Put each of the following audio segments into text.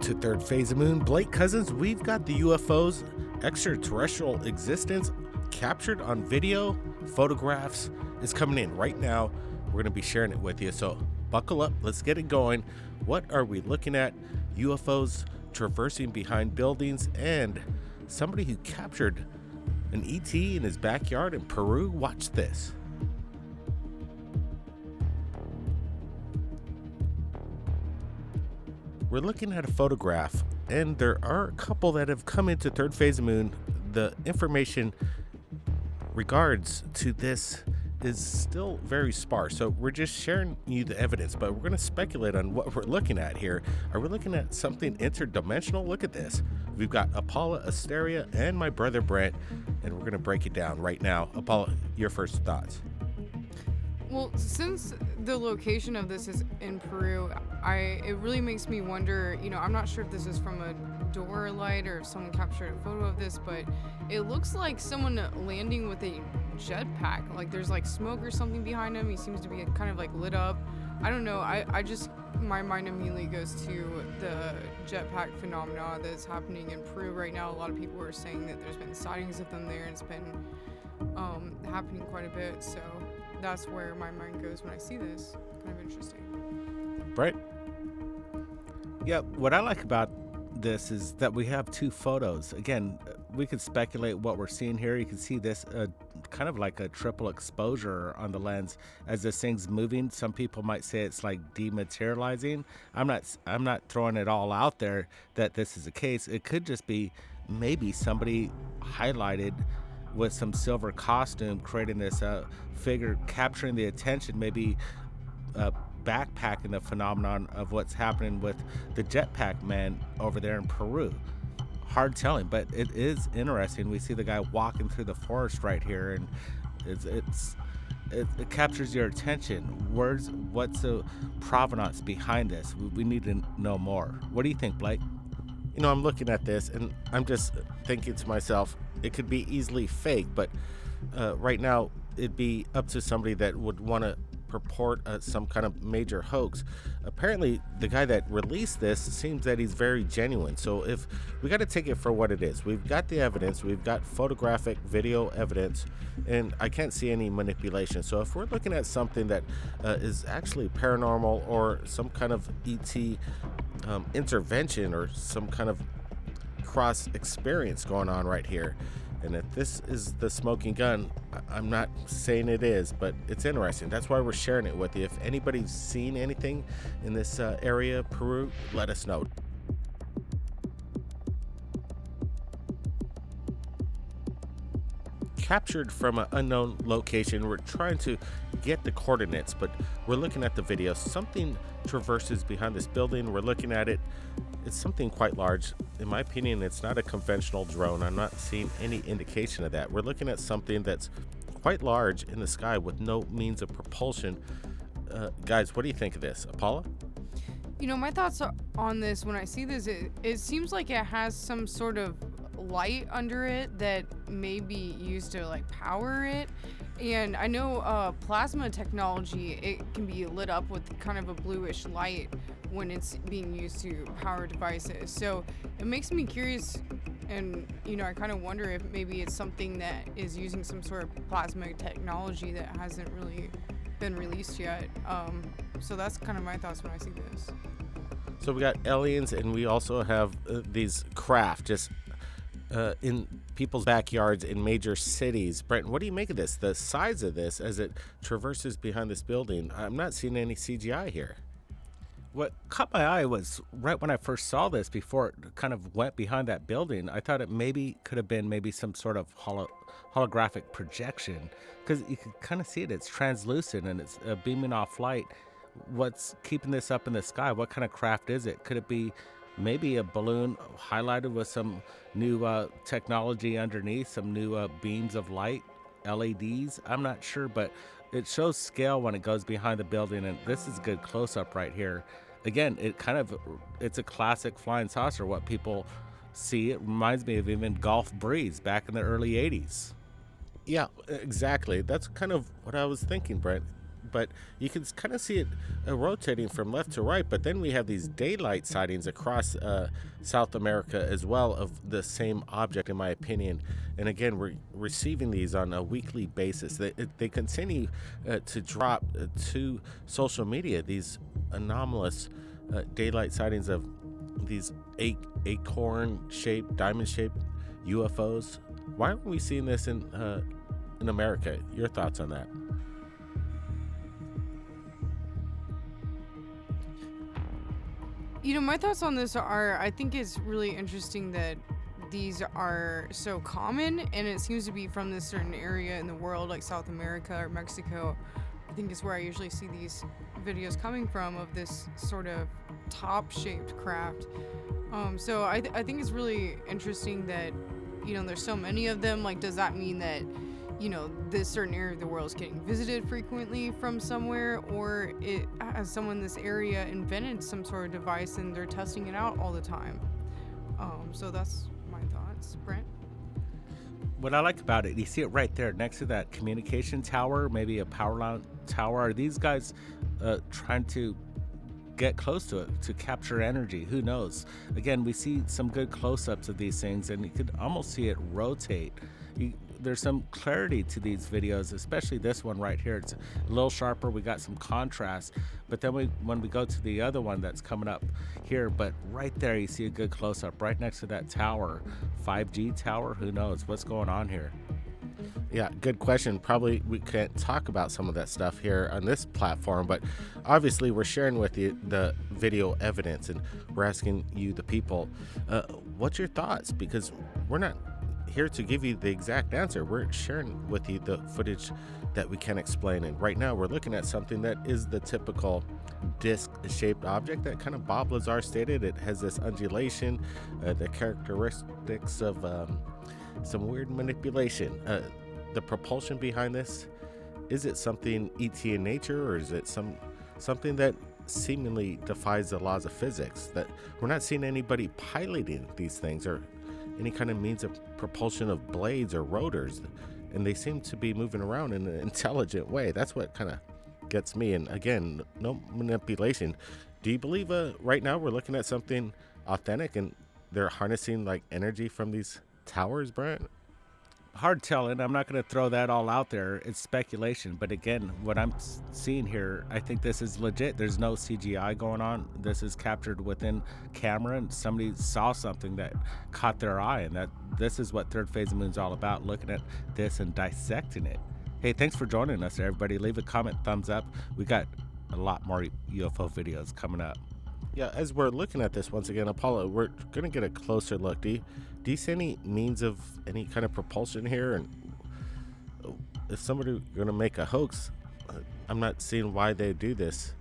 to Third Phase of Moon. Blake Cousins, we've got the UFO's extraterrestrial existence captured on video, photographs. Is coming in right now. We're going to be sharing it with you, so buckle up. Let's get it going. What are we looking at? UFOs traversing behind buildings and somebody who captured an ET in his backyard in Peru. Watch this. We're looking at a photograph, and there are a couple that have come into Third Phase of Moon. The information regards to this is still very sparse, so we're just sharing you the evidence, but we're going to speculate on what we're looking at here. Are we looking at something interdimensional? Look at this. We've got Apollo, Asteria, and my brother Brent, and we're going to break it down right now. Apollo, your first thoughts. Well, since the location of this is in Peru, it really makes me wonder, I'm not sure if this is from a door light or if someone captured a photo of this, but it looks like someone landing with a jetpack. Like there's like smoke or something behind him. He seems to be kind of like lit up. I don't know. My mind immediately goes to the jetpack phenomena that's happening in Peru right now. A lot of people are saying that there's been sightings of them there, and it's been happening quite a bit. So that's where my mind goes when I see this. Kind of interesting. Right. Yeah, what I like about this is that we have two photos. Again, we could speculate what we're seeing here. You can see this kind of like a triple exposure on the lens as this thing's moving. Some people might say it's like dematerializing. I'm not throwing it all out there that this is the case. It could just be maybe somebody highlighted with some silver costume, creating this figure, capturing the attention, maybe backpacking the phenomenon of what's happening with the jetpack man over there in Peru. Hard telling, but it is interesting. We see the guy walking through the forest right here, and it captures your attention. What's the provenance behind this? We need to know more. What do you think, Blake? I'm looking at this and I'm just thinking to myself, it could be easily fake, but right now it'd be up to somebody that would want to purport some kind of major hoax. Apparently the guy that released this seems that he's very genuine, so if we got to take it for what it is. We've got the evidence, we've got photographic video evidence, and I can't see any manipulation. So if we're looking at something that is actually paranormal or some kind of ET intervention or some kind of cross experience going on right here, and if this is the smoking gun, I'm not saying it is, but it's interesting. That's why we're sharing it with you. If anybody's seen anything in this area, Peru, let us know. Captured from an unknown location. We're trying to get the coordinates, but we're looking at the video. Something traverses behind this building. We're looking at it. It's something quite large. In my opinion, it's not a conventional drone. I'm not seeing any indication of that. We're looking at something that's quite large in the sky with no means of propulsion. Guys, what do you think of this? Apollo? My thoughts on this when I see this, it seems like it has some sort of light under it that may be used to like power it. And I know plasma technology, it can be lit up with kind of a bluish light when it's being used to power devices. So it makes me curious, and I kind of wonder if maybe it's something that is using some sort of plasma technology that hasn't really been released yet. So that's kind of my thoughts when I see this. So we got aliens, and we also have these craft just in people's backyards in major cities. Brent, what do you make of this? The size of this as it traverses behind this building. I'm not seeing any CGI here. What caught my eye was right when I first saw this, before it kind of went behind that building, I thought it could have been some sort of holographic projection, because you can kind of see it. It's translucent and it's beaming off light. What's keeping this up in the sky? What kind of craft is it? Could it be maybe a balloon highlighted with some new technology underneath, some new beams of light, LEDs? I'm not sure, but it shows scale when it goes behind the building, and this is a good close-up right here. Again, it's a classic flying saucer, what people see. It reminds me of even Gulf Breeze back in the early 80s. Yeah, exactly. That's kind of what I was thinking, Brent. but you can kind of see it rotating from left to right. But then we have these daylight sightings across South America as well of the same object, in my opinion. And again, we're receiving these on a weekly basis. They continue to drop to social media, these anomalous daylight sightings of these acorn-shaped, diamond-shaped UFOs. Why aren't we seeing this in America? Your thoughts on that? My thoughts on this are, I think it's really interesting that these are so common, and it seems to be from this certain area in the world, like South America or Mexico. I think is where I usually see these videos coming from, of this sort of top-shaped craft. So I think it's really interesting that, there's so many of them. Like, does that mean that, this certain area of the world is getting visited frequently from somewhere, or has someone in this area invented some sort of device and they're testing it out all the time? So that's my thoughts. Brent? What I like about it, you see it right there next to that communication tower, maybe a power line tower. Are these guys trying to get close to it to capture energy? Who knows? Again, we see some good close-ups of these things, and you could almost see it rotate. There's some clarity to these videos, especially this one right here. It's a little sharper. We got some contrast, but then when we go to the other one that's coming up here, but right there you see a good close-up right next to that tower, 5G tower. Who knows what's going on here? Yeah, good question. Probably we can't talk about some of that stuff here on this platform, but obviously we're sharing with you the video evidence, and we're asking you, the people, what's your thoughts? Because we're not here to give you the exact answer. We're sharing with you the footage that we can explain. And right now we're looking at something that is the typical disc-shaped object that kind of Bob Lazar stated. It has this undulation, the characteristics of some weird manipulation. The propulsion behind this, is it something ET in nature, or is it something that seemingly defies the laws of physics? That we're not seeing anybody piloting these things or any kind of means of propulsion of blades or rotors, and they seem to be moving around in an intelligent way. That's what kind of gets me. And again, no manipulation. Do you believe right now we're looking at something authentic and they're harnessing like energy from these towers, Brent? Hard telling. I'm not going to throw that all out there. It's speculation. But again, what I'm seeing here, I think this is legit. There's no CGI going on. This is captured within camera, and somebody saw something that caught their eye, and that this is what Third Phase of Moon's all about, looking at this and dissecting it. Hey, thanks for joining us, everybody. Leave a comment, thumbs up. We got a lot more UFO videos coming up. Yeah, as we're looking at this once again, Apollo, we're going to get a closer look. Do you see any means of any kind of propulsion here? And if somebody going to make a hoax, I'm not seeing why they do this.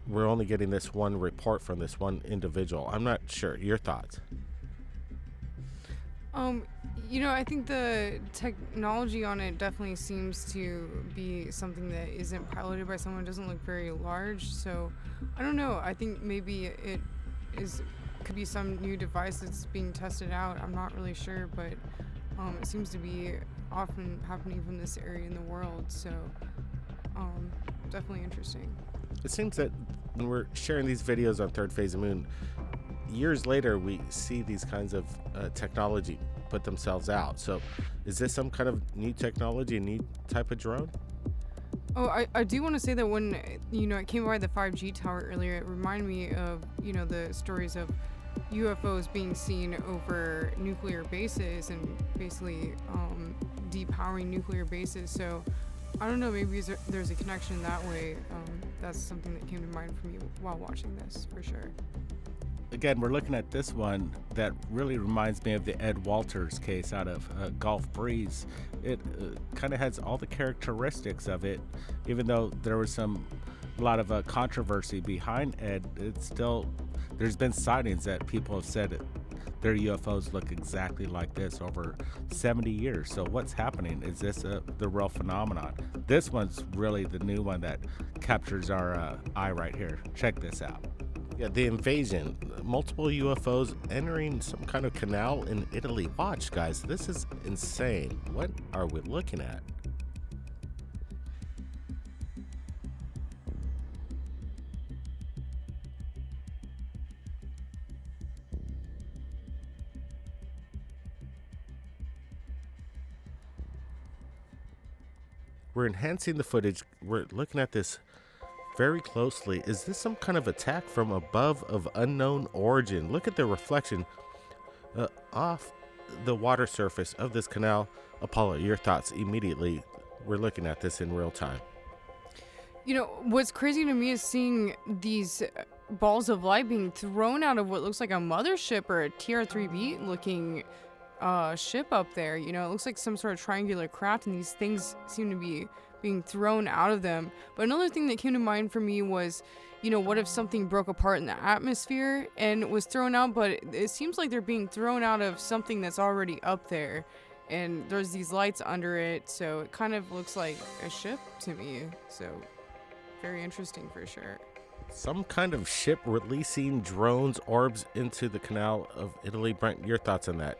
We're only getting this one report from this one individual. I'm not sure. Your thoughts? I think the technology on it definitely seems to be something that isn't piloted by someone. It doesn't look very large, so I don't know. I think maybe it could be some new device that's being tested out. I'm not really sure, but it seems to be often happening from this area in the world, so definitely interesting. It seems that when we're sharing these videos on Third Phase of Moon, years later we see these kinds of technology put themselves out. So is this some kind of new technology, new type of drone? Oh, I do want to say that when it came by the 5G tower earlier, it reminded me of the stories of UFOs being seen over nuclear bases and basically depowering nuclear bases. So I don't know, maybe there's a connection that way. That's something that came to mind for me while watching this, for sure. Again, we're looking at this one that really reminds me of the Ed Walters case out of Gulf Breeze. It kind of has all the characteristics of it, even though there was a lot of controversy behind Ed. There's been sightings that people have said their UFOs look exactly like this over 70 years. So what's happening? Is this the real phenomenon? This one's really the new one that captures our eye right here. Check this out. Yeah, the invasion. Multiple UFOs entering some kind of canal in Italy. Watch, guys. This is insane. What are we looking at? we're enhancing the footage. We're looking at this very closely. Is this some kind of attack from above of unknown origin? Look at the reflection off the water surface of this canal. Apollo, your thoughts immediately. We're looking at this in real time. You know, what's crazy to me is seeing these balls of light being thrown out of what looks like a mothership or a TR3B looking ship up there. You know, it looks like some sort of triangular craft, and these things seem to be being thrown out of them. But another thing that came to mind for me was, you know, what if something broke apart in the atmosphere and was thrown out, but it seems like they're being thrown out of something that's already up there, and there's these lights under it, so it kind of looks like a ship to me. So very interesting for sure. Some kind of ship releasing drones, orbs into the Canal of Italy. Brent, your thoughts on that?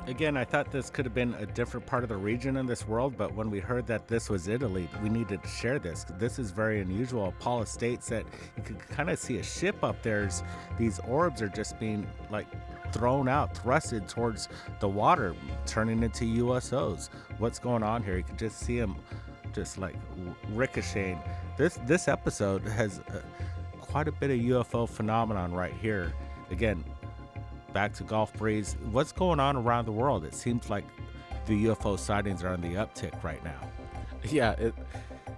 Again, I thought this could have been a different part of the region in this world, but when we heard that this was Italy, we needed to share this. This is very unusual. Paula states that you could kind of see a ship up there. These orbs are just being like thrown out, thrusted towards the water, turning into USOs. What's going on here? You can just see them just like ricocheting. This episode has quite a bit of UFO phenomenon right here. Again, back to Gulf Breeze. What's going on around the world? It seems like the UFO sightings are on the uptick right now. Yeah,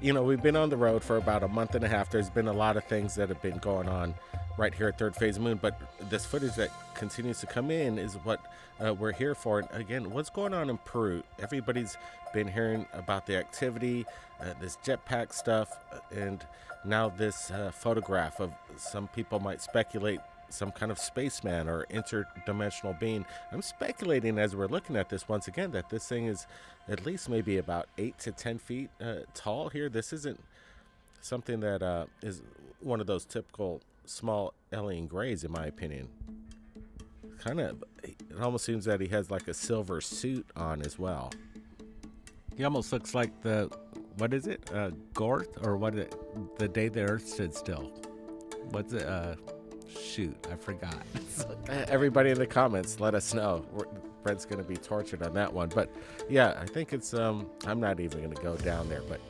we've been on the road for about a month and a half. There's been a lot of things that have been going on right here at Third Phase Moon, but this footage that continues to come in is what we're here for. And again, what's going on in Peru? Everybody's been hearing about the activity, this jetpack stuff, and now this photograph of some people might speculate some kind of spaceman or interdimensional being. I'm speculating as we're looking at this once again that this thing is at least maybe about 8 to 10 feet tall here. This isn't something that is one of those typical small alien grays, in my opinion. It almost seems that he has like a silver suit on as well. He almost looks like what is it? Gorth, or what is it? The Day the Earth Stood Still. What's it? Shoot, I forgot. Everybody in the comments, let us know. Brent's going to be tortured on that one. But yeah, I think it's, I'm not even going to go down there, but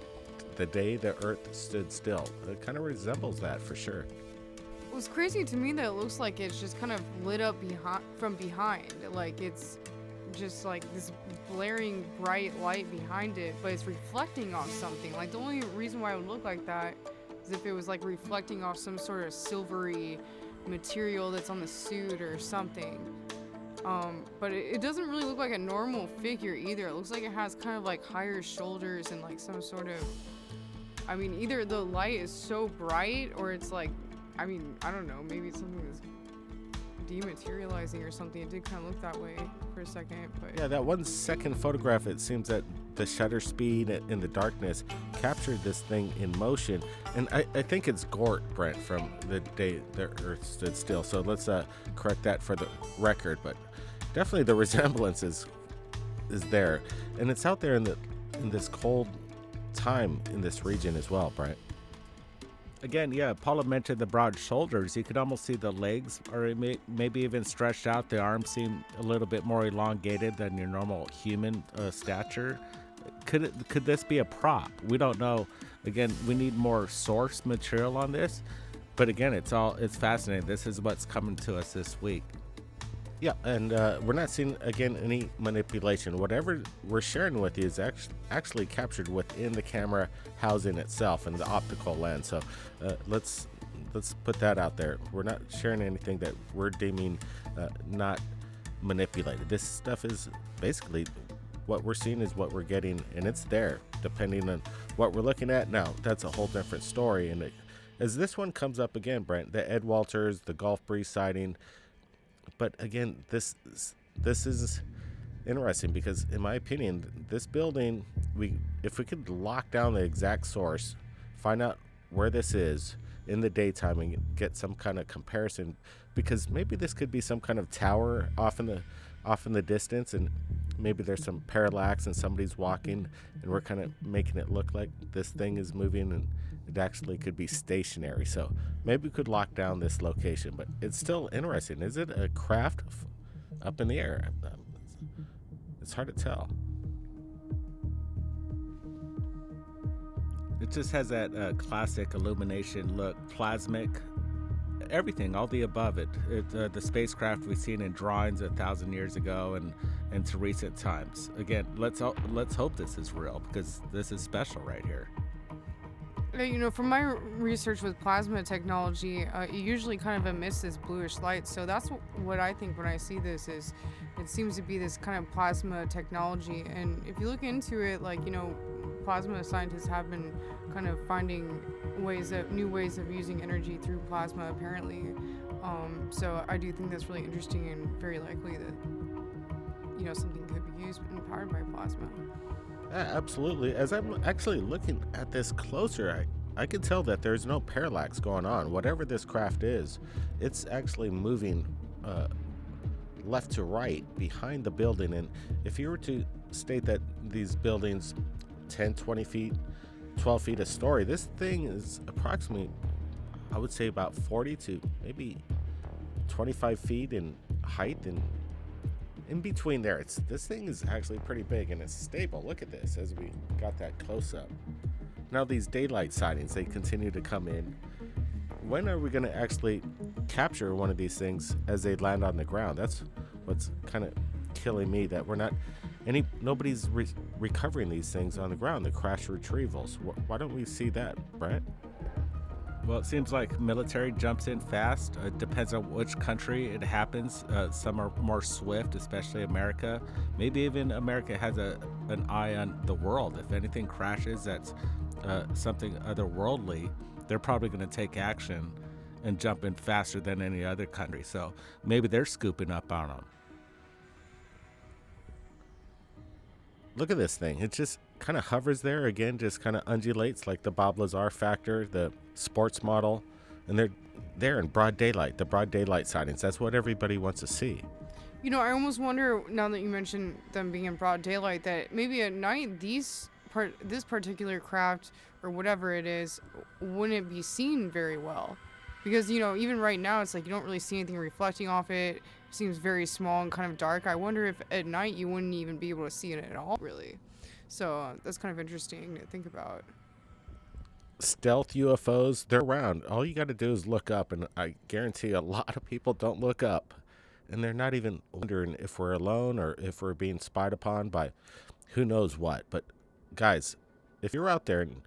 The Day the Earth Stood Still. It kind of resembles that for sure. What's crazy to me that it looks like it's just kind of lit up from behind. Like it's just like this blaring bright light behind it, but it's reflecting off something. Like the only reason why it would look like that is if it was like reflecting off some sort of silvery material that's on the suit or something. But it doesn't really look like a normal figure either. It looks like it has kind of like higher shoulders and like some sort of, either the light is so bright or it's like, I don't know, maybe it's something that's dematerializing or something. It did kind of look that way for a second, but yeah, that 1 second photograph, it seems that the shutter speed in the darkness captured this thing in motion, and I think it's Gort, Brent, from The Day the Earth Stood Still. So let's correct that for the record, but definitely the resemblance is there, and it's out there in this cold time in this region as well, Brent. Again, yeah, Paula mentioned the broad shoulders. You could almost see the legs, or maybe even stretched out. The arms seem a little bit more elongated than your normal human stature. Could this be a prop? We don't know. Again, we need more source material on this. But again, it's fascinating. This is what's coming to us this week. Yeah, and we're not seeing, again, any manipulation. Whatever we're sharing with you is actually captured within the camera housing itself and the optical lens. So let's put that out there. We're not sharing anything that we're deeming not manipulated. This stuff is basically what we're seeing is what we're getting, and it's there depending on what we're looking at. Now, that's a whole different story. And as this one comes up again, Brent, the Ed Walters, the Gulf Breeze sighting. But again, this is interesting because, in my opinion, this building, if we could lock down the exact source, find out where this is in the daytime and get some kind of comparison, because maybe this could be some kind of tower off in the distance, and maybe there's some parallax and somebody's walking, and we're kind of making it look like this thing is moving, and it actually could be stationary. So maybe we could lock down this location, but it's still interesting. Is it a craft up in the air? It's hard to tell. It just has that classic illumination look, plasmic, everything, all the above. The spacecraft we've seen in drawings 1,000 years ago and to recent times. Again, let's hope this is real, because this is special right here. From my research with plasma technology, it usually kind of emits this bluish light. So that's what I think when I see this is, it seems to be this kind of plasma technology. And if you look into it, plasma scientists have been kind of finding new ways of using energy through plasma, apparently. So I do think that's really interesting and very likely that, something could be used and powered by plasma. Absolutely. As I'm actually looking at this closer, I can tell that there's no parallax going on. Whatever this craft is, it's actually moving left to right behind the building. And if you were to state that these buildings 10, 20 feet, 12 feet a story, this thing is approximately, I would say, about 40 to maybe 25 feet in height, and in between there, this thing is actually pretty big and it's stable. Look at this as we got that close up. Now these daylight sightings, they continue to come in. When are we going to actually capture one of these things as they land on the ground? That's what's kind of killing me, that nobody's recovering these things on the ground, the crash retrievals. Why don't we see that, Brent? Well, it seems like military jumps in fast. It depends on which country it happens. Some are more swift, especially America. Maybe even America has an eye on the world. If anything crashes that's something otherworldly, they're probably going to take action and jump in faster than any other country. So maybe they're scooping up on them. Look at this thing. It just kind of hovers there again, just kind of undulates like the Bob Lazar factor, the sports model, and they're there in broad daylight, the broad daylight sightings. That's what everybody wants to see. I almost wonder, now that you mentioned them being in broad daylight, that maybe at night this particular craft or whatever it is wouldn't be seen very well, because even right now it's like you don't really see anything reflecting off it. It seems very small and kind of dark. I wonder if at night you wouldn't even be able to see it at all, really. So that's kind of interesting to think about. Stealth UFOs, they're around. All you got to do is look up, and I guarantee a lot of people don't look up, and they're not even wondering if we're alone or if we're being spied upon by who knows what. But guys, if you're out there and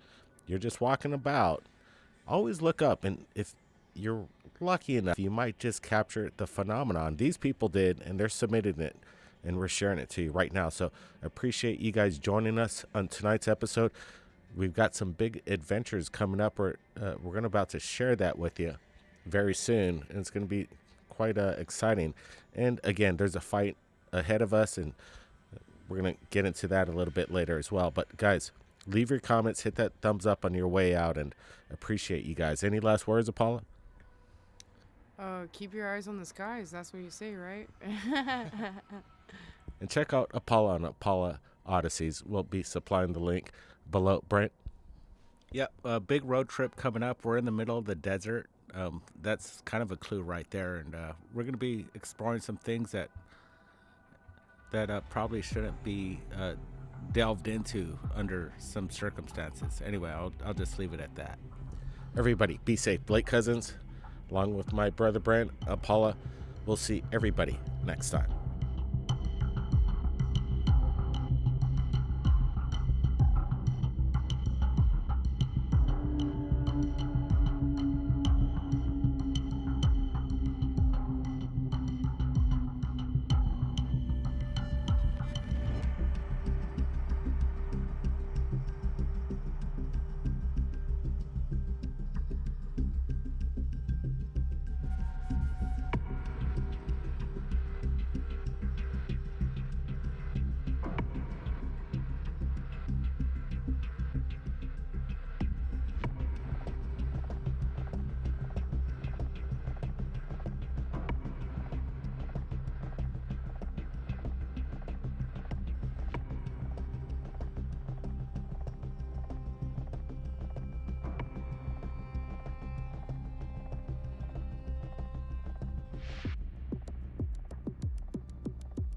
you're just walking about, always look up, and if you're lucky enough, you might just capture the phenomenon. These people did, and they're submitting it, and we're sharing it to you right now. So I appreciate you guys joining us on tonight's episode. We've got some big adventures coming up. We're about to share that with you very soon, and it's going to be quite exciting. And again, there's a fight ahead of us, and we're going to get into that a little bit later as well. But guys, leave your comments, hit that thumbs up on your way out, and appreciate you guys. Any last words, Apollo? Keep your eyes on the skies. That's what you say, right? And check out Apollo on Apollo Odysseys. We'll be supplying the link below. Brent? Yep, a big road trip coming up. We're in the middle of the desert. That's kind of a clue right there. And we're going to be exploring some things that probably shouldn't be delved into under some circumstances. Anyway, I'll just leave it at that. Everybody, be safe. Blake Cousins, along with my brother Brent, Apollo. We'll see everybody next time.